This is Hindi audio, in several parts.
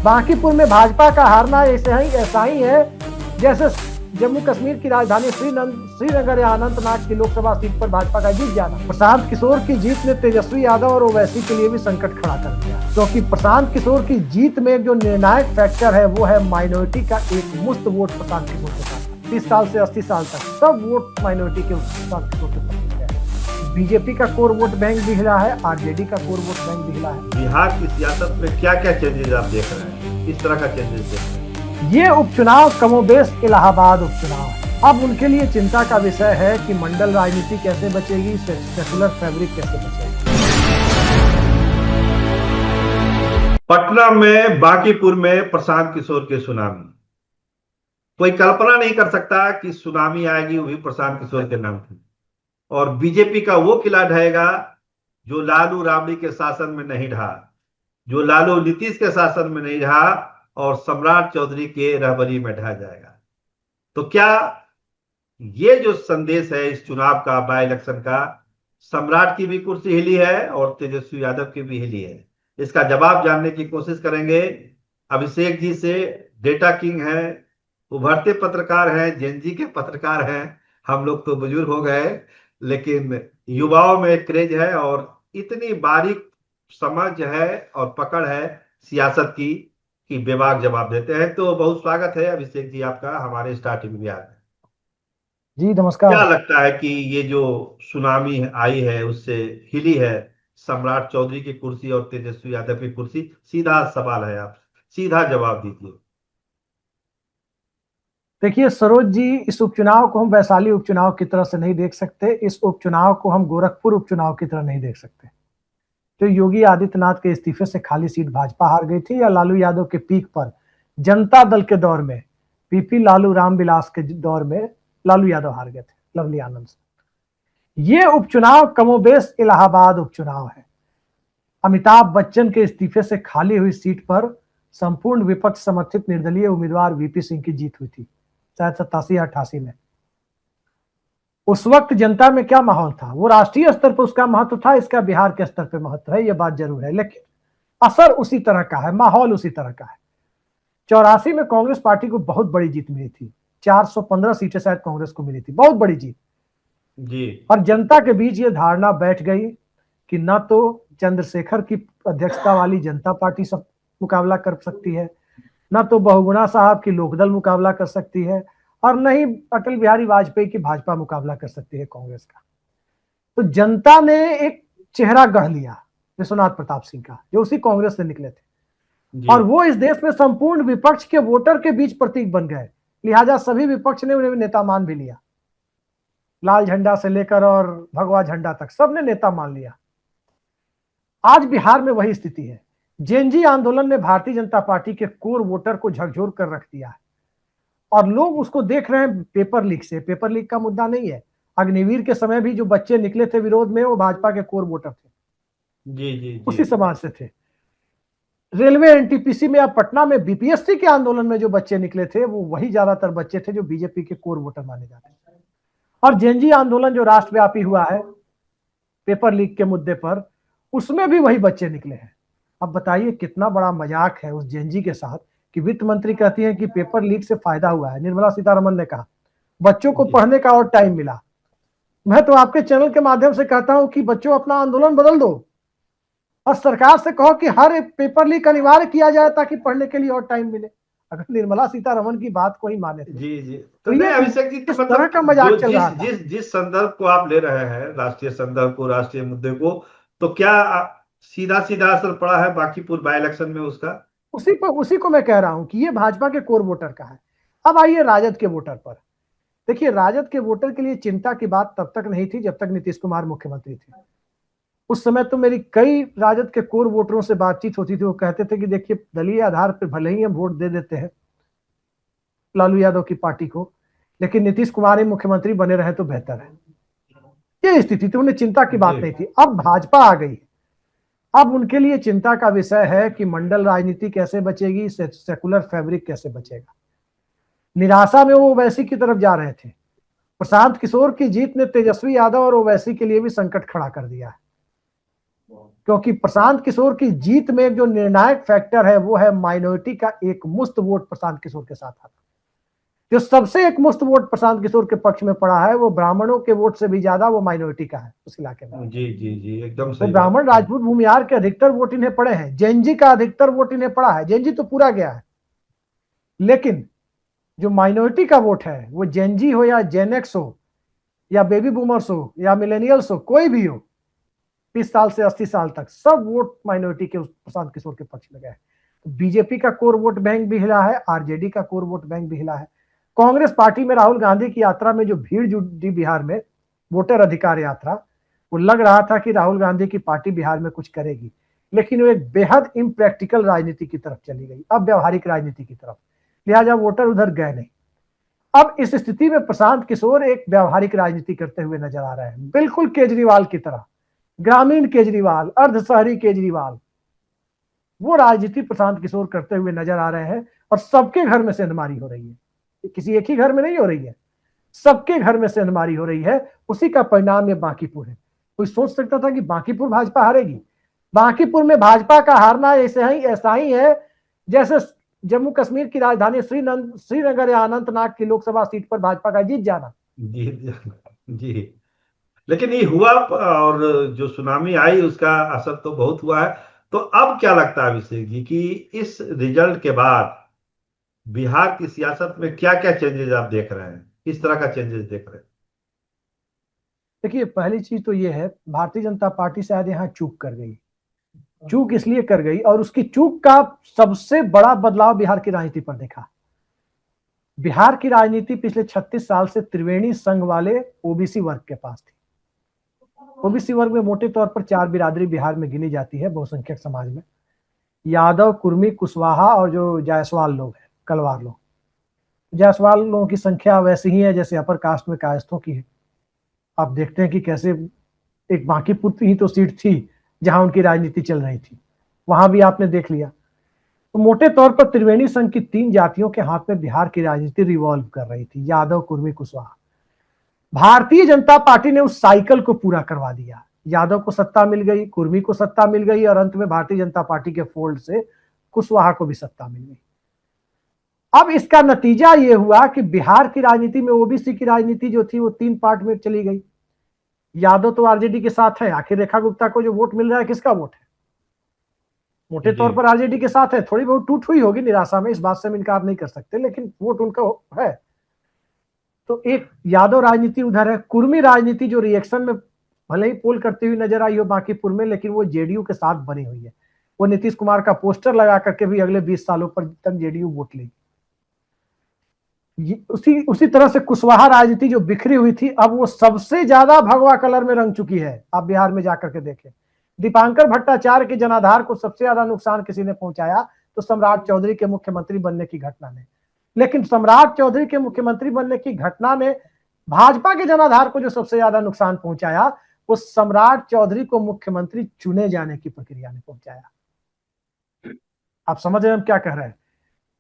बांकीपुर में भाजपा का हारना ऐसा ही है जैसे जम्मू कश्मीर की राजधानी श्रीनगर या अनंतनाग की लोकसभा सीट पर भाजपा का जीत जाना। प्रशांत किशोर की जीत ने तेजस्वी यादव और ओवैसी के लिए भी संकट खड़ा कर दिया, क्योंकि प्रशांत किशोर की जीत में जो निर्णायक फैक्टर है वो है माइनॉरिटी का एक मुश्त वोट प्रशांत किशोर के साथ। 30 साल से 80 साल तक सब वोट माइनॉरिटी के प्रशांत किशोर के पास है। बीजेपी का कोर वोट बैंक भी हिला है, आरजेडी का कोर वोट बैंक भी हिला है। बिहार की सियासत में क्या क्या चेंजेस आप देख रहे हैं, किस तरह का चेंजेस देख रहे हैं? ये उपचुनाव कमोबेश इलाहाबाद उपचुनाव है। अब उनके लिए चिंता का विषय है कि मंडल राजनीति कैसे बचेगी, सेकुलर फैब्रिक कैसे बचेगी। पटना में बांकीपुर में प्रशांत किशोर के सुनामी, कोई कल्पना नहीं कर सकता कि सुनामी आएगी वो भी प्रशांत किशोर के नाम की। और बीजेपी का वो किला ढहेगा जो लालू राबड़ी के शासन में नहीं ढहा, जो लालू नीतीश के शासन में नहीं ढहा और सम्राट चौधरी के रहबरी में ढह जाएगा। तो क्या ये जो संदेश है इस चुनाव का, बाय इलेक्शन का, सम्राट की भी कुर्सी हिली है और तेजस्वी यादव की भी हिली है? इसका जवाब जानने की कोशिश करेंगे अभिषेक जी से। डेटा किंग है, उभरते पत्रकार हैं, जेनजी के पत्रकार हैं। हम लोग तो बुजुर्ग हो गए, लेकिन युवाओं में क्रेज है और इतनी बारीक समझ है और पकड़ है सियासत की कि बेबाक जवाब देते हैं। तो बहुत स्वागत है अभिषेक जी आपका हमारे स्टार्ट इंडिया में। जी नमस्कार। क्या लगता है कि ये जो सुनामी आई है उससे हिली है सम्राट चौधरी की कुर्सी और तेजस्वी यादव की कुर्सी? सीधा सवाल है, आप सीधा जवाब दीजिए। देखिए सरोज जी, इस उपचुनाव को हम वैशाली उपचुनाव की तरह से नहीं देख सकते, इस उपचुनाव को हम गोरखपुर उपचुनाव की तरह नहीं देख सकते। तो योगी आदित्यनाथ के इस्तीफे से खाली सीट भाजपा हार गई थी, या लालू यादव के पीक पर जनता दल के दौर में पीपी लालू रामविलास के दौर में लालू यादव हार गए थे लवली आनंद से। ये उपचुनाव कमोबेश इलाहाबाद उपचुनाव है। अमिताभ बच्चन के इस्तीफे से खाली हुई सीट पर संपूर्ण विपक्ष समर्थित निर्दलीय उम्मीदवार वीपी सिंह की जीत हुई थी, शायद 87 या 88 में। उस वक्त जनता में क्या माहौल था, वो राष्ट्रीय स्तर पर उसका महत्व था, इसका बिहार के स्तर पर महत्व है, ये बात जरूर है, लेकिन असर उसी तरह का है, माहौल उसी तरह का है। 84 में कांग्रेस पार्टी को बहुत बड़ी जीत मिली थी, 415 सीटें शायद कांग्रेस को मिली थी, बहुत बड़ी जीत जी। और जनता के बीच ये धारणा बैठ गई कि न तो चंद्रशेखर की अध्यक्षता वाली जनता पार्टी सब मुकाबला कर सकती है, न तो बहुगुणा साहब की लोकदल मुकाबला कर सकती है, और न ही अटल बिहारी वाजपेयी की भाजपा मुकाबला कर सकती है कांग्रेस का। तो जनता ने एक चेहरा गढ़ लिया विश्वनाथ प्रताप सिंह का, जो उसी कांग्रेस से निकले थे, और वो इस देश में संपूर्ण विपक्ष के वोटर के बीच प्रतीक बन गए। लिहाजा सभी विपक्ष ने उन्हें नेता मान भी लिया, लाल झंडा से लेकर और भगवा झंडा तक सबने नेता मान लिया। आज बिहार में वही स्थिति है। जेएनजी आंदोलन ने भारतीय जनता पार्टी के कोर वोटर को झकझोर कर रख दिया है, और लोग उसको देख रहे हैं पेपर लीक से। पेपर लीक का मुद्दा नहीं है, अग्निवीर के समय भी जो बच्चे निकले थे विरोध में वो भाजपा के कोर वोटर थे, जी जी जी। उसी समाज से थे। रेलवे एनटीपीसी में या पटना में बीपीएससी के आंदोलन में जो बच्चे निकले थे वो वही ज्यादातर बच्चे थे जो बीजेपी के कोर वोटर माने जाते हैं। और जेएनजी आंदोलन जो राष्ट्रव्यापी हुआ है पेपर लीक के मुद्दे पर, उसमें भी वही बच्चे निकले हैं। अब बताइए कितना बड़ा मजाक है उस जेएनजी के साथ कि वित्त मंत्री कहती है कि पेपर लीक से फायदा हुआ है। निर्मला सीतारमण ने कहा बच्चों को पढ़ने का और टाइम मिला। मैं तो आपके चैनल के माध्यम से कहता हूं कि बच्चों अपना आंदोलन बदल दो और सरकार से कहो कि हर एक पेपर लीक अनिवार्य किया जाए ताकि पढ़ने के लिए और टाइम मिले। अगर निर्मला सीतारमण की बात को ही माने जी जी। तो नहीं ये अभिषेक जी, तो इस तरह का मजाक चल रहा था। जिस संदर्भ को आप ले रहे हैं, राष्ट्रीय संदर्भ को, राष्ट्रीय मुद्दे को, तो क्या सीधा सीधा असर पड़ा है बांकीपुर बाय इलेक्शन में उसका? उसी को मैं कह रहा हूं कि ये भाजपा के कोर वोटर का है। अब आइए राजद के वोटर पर। देखिए राजद के वोटर के लिए चिंता की बात तब तक नहीं थी जब तक नीतीश कुमार मुख्यमंत्री थे। उस समय तो मेरी कई राजद के कोर वोटरों से बातचीत होती थी, वो कहते थे कि देखिए दलीय आधार पर भले ही हम वोट दे देते हैं लालू यादव की पार्टी को, लेकिन नीतीश कुमार ही मुख्यमंत्री बने रहे तो बेहतर है। ये स्थिति थी, उन्हें चिंता की बात नहीं थी। अब भाजपा आ गई, अब उनके लिए चिंता का विषय है कि मंडल राजनीति कैसे बचेगी, सेकुलर फैब्रिक कैसे बचेगा। निराशा में वो ओवैसी की तरफ जा रहे थे। प्रशांत किशोर की जीत ने तेजस्वी यादव और ओवैसी के लिए भी संकट खड़ा कर दिया है। क्योंकि प्रशांत किशोर की जीत में जो निर्णायक फैक्टर है वो है माइनॉरिटी का एक मुश्त वोट प्रशांत किशोर के साथ आता। जो सबसे एक मुश्त वोट प्रशांत किशोर के पक्ष में पड़ा है वो ब्राह्मणों के वोट से भी ज्यादा वो माइनॉरिटी का है उस इलाके में। जी जी जी, एकदम तो सही बात। ब्राह्मण राजपूत भूमिहार के अधिकतर वोट इन्हें पड़े हैं, जेएनजी का अधिकतर वोट इन्हें पड़ा है, जेएनजी तो पूरा गया है, लेकिन जो माइनॉरिटी का वोट है वो जेएनजी हो या जेनएक्स हो या बेबी बूमर्स हो या मिलेनियल्स हो, कोई भी हो 30 साल से 80 साल तक, सब वोट माइनॉरिटी के प्रशांत किशोर के पक्ष में गए। तो बीजेपी का कोर वोट बैंक भी हिला है, आरजेडी का कोर वोट बैंक भी हिला है। कांग्रेस पार्टी में राहुल गांधी की यात्रा में जो भीड़ जुटी बिहार में, वोटर अधिकार यात्रा, वो लग रहा था कि राहुल गांधी की पार्टी बिहार में कुछ करेगी, लेकिन वो एक बेहद इम्प्रैक्टिकल राजनीति की तरफ चली गई, अब व्यवहारिक राजनीति की तरफ, लिहाजा वोटर उधर गए नहीं। अब इस स्थिति में प्रशांत किशोर एक व्यवहारिक राजनीति करते हुए नजर आ रहे हैं, बिल्कुल केजरीवाल की तरह, ग्रामीण केजरीवाल, अर्ध शहरी केजरीवाल, वो राजनीति प्रशांत किशोर करते हुए नजर आ रहे हैं। और सबके घर में सेंधमारी हो रही है, किसी एक ही घर में नहीं हो रही है, सबके घर में सेंधमारी हो रही है। उसी का परिणाम ये बांकीपुर है। कोई सोच सकता था कि बांकीपुर भाजपा हारेगी? बांकीपुर में भाजपा का हारना ऐसा ही है जैसे जम्मू कश्मीर की राजधानी श्रीनगर या अनंतनाग की लोकसभा सीट पर भाजपा का जीत जाना। जी जी, लेकिन ये हुआ और जो सुनामी आई उसका असर तो बहुत हुआ है। तो अब क्या लगता है अभिषेक जी कि इस रिजल्ट के बाद बिहार की सियासत में क्या क्या चेंजेस आप देख रहे हैं, किस तरह का चेंजेस देख रहे हैं? देखिए, पहली चीज तो ये है, भारतीय जनता पार्टी शायद यहाँ चूक कर गई। चूक इसलिए कर गई, और उसकी चूक का सबसे बड़ा बदलाव बिहार की राजनीति पर देखा। बिहार की राजनीति पिछले 36 साल से त्रिवेणी संघ वाले ओबीसी वर्ग के पास थी। ओबीसी वर्ग में मोटे तौर पर 4 बिरादरी बिहार में गिनी जाती है बहुसंख्यक समाज में, यादव, कुर्मी, कुशवाहा और जो जायसवाल लोग हैं, कलवार लोग। जायसवाल लोगों की संख्या वैसी ही है जैसे अपर कास्ट में कायस्थों की है। आप देखते हैं कि कैसे एक बांकीपुर ही तो सीट थी जहां उनकी राजनीति चल रही थी, वहां भी आपने देख लिया। तो मोटे तौर पर त्रिवेणी संघ की 3 जातियों के हाथ में बिहार की राजनीति रिवॉल्व कर रही थी, यादव, कुर्मी, कुशवाहा। भारतीय जनता पार्टी ने उस साइकिल को पूरा करवा दिया। यादव को सत्ता मिल गई, कुर्मी को सत्ता मिल गई, और अंत में भारतीय जनता पार्टी के फोल्ड से कुशवाहा को भी सत्ता मिल गई। अब इसका नतीजा यह हुआ कि बिहार की राजनीति में ओबीसी की राजनीति जो थी वो 3 पार्ट में चली गई। यादव तो आरजेडी के साथ है, आखिर रेखा गुप्ता को जो वोट मिल रहा है किसका वोट है? मोटे तौर पर आरजेडी के साथ है, थोड़ी बहुत टूट हुई होगी निराशा में, इस बात से हम इनकार नहीं कर सकते, लेकिन वोट उनका है। तो एक यादव राजनीति उधर है। कुर्मी राजनीति जो रिएक्शन में भले ही पोल करती हुई नजर आई हो बांकीपुर में, लेकिन वो जेडीयू के साथ बनी हुई है। वो नीतीश कुमार का पोस्टर लगा करके भी अगले 20 सालों पर तक जेडीयू वोट लेगी। उसी तरह से कुशवाहा राजनीति जो बिखरी हुई थी, अब वो सबसे ज्यादा भगवा कलर में रंग चुकी है। आप बिहार में जाकर के देखें, दीपांकर भट्टाचार्य के जनाधार को सबसे ज्यादा नुकसान किसी ने पहुंचाया तो सम्राट चौधरी के मुख्यमंत्री बनने की घटना ने। लेकिन सम्राट चौधरी के मुख्यमंत्री बनने की घटना ने भाजपा के जनाधार को जो सबसे ज्यादा नुकसान पहुंचाया, वो सम्राट चौधरी को मुख्यमंत्री चुने जाने की प्रक्रिया ने पहुंचाया। आप समझ रहे हैं हम क्या कह रहे हैं?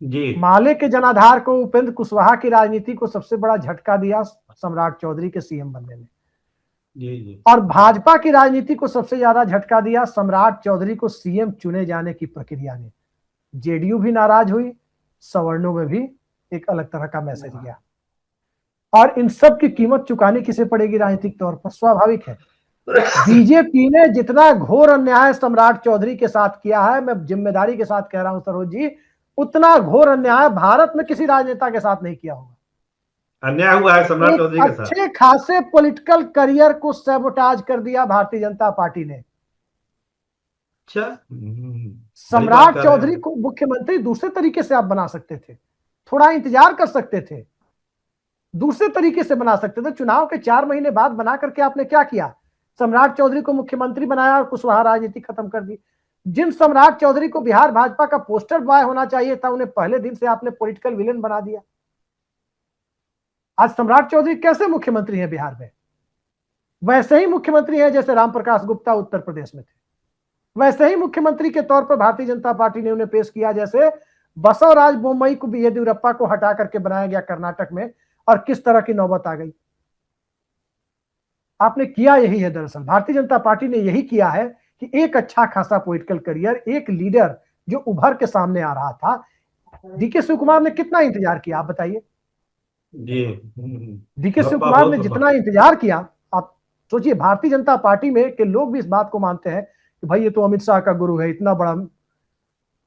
जी माले के जनाधार को, उपेंद्र कुशवाहा की राजनीति को सबसे बड़ा झटका दिया सम्राट चौधरी के सीएम बनने में। जी और भाजपा की राजनीति को सबसे ज्यादा झटका दिया सम्राट चौधरी को सीएम चुने जाने की प्रक्रिया ने। जेडीयू भी नाराज हुई, सवर्णों में भी एक अलग तरह का मैसेज गया। और इन सब की कीमत चुकानी किसे पड़ेगी राजनीतिक तौर पर? स्वाभाविक है, बीजेपी ने जितना घोर अन्याय सम्राट चौधरी के साथ किया है, मैं जिम्मेदारी के साथ कह रहा हूं सरोज जी, उतना घोर अन्याय भारत में किसी राजनेता के साथ नहीं किया होगा। अन्याय हुआ है सम्राट चौधरी के साथ। अच्छे खासे पॉलिटिकल करियर को सैबोटाज कर दिया भारतीय जनता पार्टी ने। अच्छा, सम्राट चौधरी को मुख्यमंत्री दूसरे तरीके से आप बना सकते थे, थोड़ा इंतजार कर सकते थे, दूसरे तरीके से बना सकते थे। चुनाव के 4 महीने बाद बना करके आपने क्या किया? सम्राट चौधरी को मुख्यमंत्री बनाया और कुशवाहा राजनीति खत्म कर दी। जिन सम्राट चौधरी को बिहार भाजपा का पोस्टर बॉय होना चाहिए था, उन्हें पहले दिन से आपने पॉलिटिकल विलेन बना दिया। आज सम्राट चौधरी कैसे मुख्यमंत्री हैं बिहार में? वैसे ही मुख्यमंत्री हैं जैसे रामप्रकाश गुप्ता उत्तर प्रदेश में थे। वैसे ही मुख्यमंत्री के तौर पर भारतीय जनता पार्टी ने उन्हें पेश किया जैसे बसवराज बोम्मई को भी येदियुरप्पा को हटा करके बनाया गया कर्नाटक में, और किस तरह की नौबत आ गई। आपने किया यही है, दरअसल भारतीय जनता पार्टी ने यही किया है कि एक अच्छा खासा पॉलिटिकल करियर, एक लीडर जो उभर के सामने आ रहा था, डीके शिव कुमार ने कितना इंतजार किया, आप बताइए। जी। डीके शिव लंबा, कुमार बहुत ने लंबा। जितना इंतजार किया, आप सोचिए, भारतीय जनता पार्टी में के लोग भी इस बात को मानते हैं कि भाई ये तो अमित शाह का गुरु है, इतना बड़ा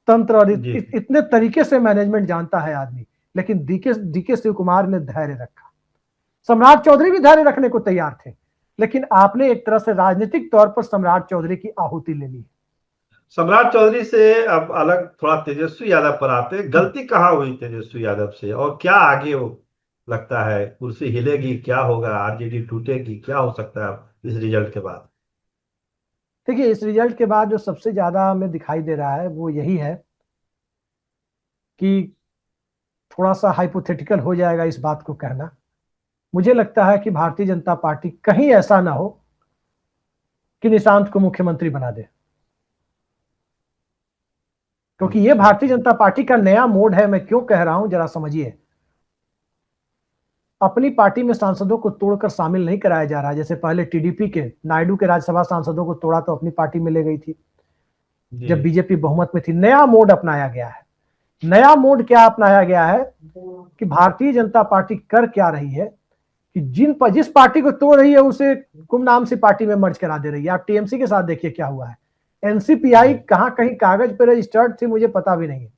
तंत्र और जी। इतने तरीके से मैनेजमेंट जानता है आदमी, लेकिन डीके शिव कुमार ने धैर्य रखा। सम्राट चौधरी भी धैर्य रखने को तैयार थे, लेकिन आपने एक तरह से राजनीतिक तौर पर सम्राट चौधरी की आहुति ले ली। सम्राट चौधरी से अब अलग थोड़ा तेजस्वी यादव पर आते हैं। गलती कहाँ हुई तेजस्वी यादव से, और क्या आगे वो लगता है, कुर्सी हिलेगी, क्या होगा, आरजेडी टूटेगी, क्या हो सकता है अब इस रिजल्ट के बाद? देखिए, इस रिजल्ट के बाद जो सबसे ज्यादा हमें दिखाई दे रहा है वो यही है कि थोड़ा सा हाइपोथेटिकल हो जाएगा इस बात को कहना। मुझे लगता है कि भारतीय जनता पार्टी कहीं ऐसा ना हो कि निशांत को मुख्यमंत्री बना दे, क्योंकि ये अच्छा। भारतीय जनता पार्टी का नया मोड है। मैं क्यों कह रहा हूं, जरा समझिए। अपनी पार्टी में सांसदों को तोड़कर शामिल नहीं कराया जा रहा, जैसे पहले टीडीपी के नायडू के राज्यसभा सांसदों को तोड़ा तो अपनी पार्टी में ले गई थी जी। जब बीजेपी बहुमत में थी। नया मोड अपनाया गया है। नया मोड क्या अपनाया गया है कि भारतीय जनता पार्टी कर क्या रही है कि जिस पार्टी को तोड़ रही है उसे गुमनाम सी पार्टी में मर्ज करा दे रही है। आप टीएमसी के साथ देखिए क्या हुआ है। एनसीपीआई कहां कहीं कागज पर रजिस्टर्ड थी, मुझे पता भी नहीं है।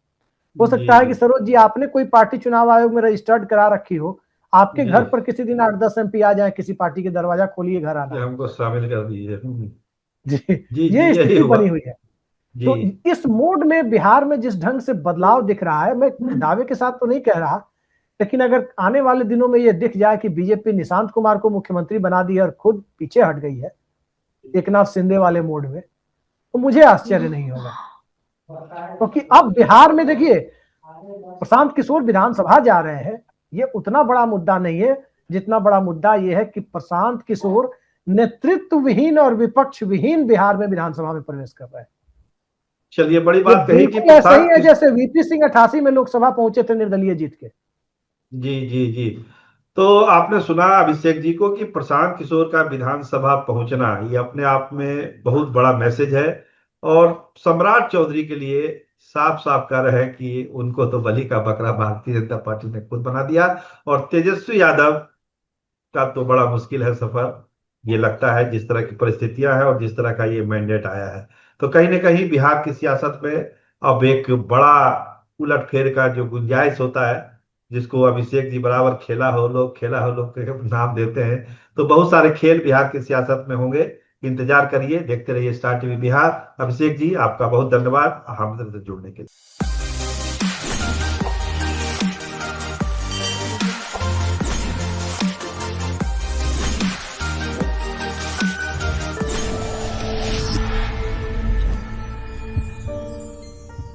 हो जी। सकता है जी। कि सरोज जी आपने कोई पार्टी चुनाव आयोग में रजिस्टर्ड करा रखी हो, आपके जी। घर पर किसी दिन 8-10 एमपी आ जाए, किसी पार्टी के दरवाजा खोलिए, घर ये आना। हमको शामिल कर दीजिए। जी, जी जी, ये यही स्थिति हुआ। बनी हुई है। जी। तो इस मोड में बिहार में जिस ढंग से बदलाव दिख रहा है, मैं दावे के साथ तो नहीं कह रहा, लेकिन अगर आने वाले दिनों में यह दिख जाए कि बीजेपी निशांत कुमार को मुख्यमंत्री बना दी है और खुद पीछे हट गई है एकनाथ शिंदे वाले मोड में, तो मुझे आश्चर्य नहीं होगा। क्योंकि अब बिहार में देखिए, प्रशांत किशोर विधानसभा जा रहे हैं, ये उतना बड़ा मुद्दा नहीं है जितना बड़ा मुद्दा यह है कि प्रशांत किशोर नेतृत्व विहीन और विपक्ष विहीन बिहार में विधानसभा में प्रवेश कर रहे हैं। चलिए, बड़ी ये बात कही कि बिल्कुल ऐसा ही प्रशांत है किस। जैसे वीपी सिंह 88 में लोकसभा पहुंचे थे निर्दलीय जीत के। जी जी जी। तो आपने सुना अभिषेक जी को कि प्रशांत किशोर का विधानसभा पहुंचना ये अपने आप में बहुत बड़ा मैसेज है। और सम्राट चौधरी के लिए साफ साफ कह रहे हैं कि उनको तो बलि का बकरा भारतीय जनता पार्टी ने खुद बना दिया। और तेजस्वी यादव का तो बड़ा मुश्किल है सफर, ये लगता है, जिस तरह की परिस्थितियां हैं और जिस तरह का ये मैंडेट आया है। तो कहीं ना कहीं बिहार की सियासत में अब एक बड़ा उलटफेर का जो गुंजाइश होता है, जिसको अभिषेक जी बराबर खेला हो लोग के नाम देते हैं, तो बहुत सारे खेल बिहार की सियासत में होंगे। इंतजार करिए, देखते रहिए स्टार टीवी बिहार। अभिषेक जी, आपका बहुत धन्यवाद हमसे जुड़ने के लिए।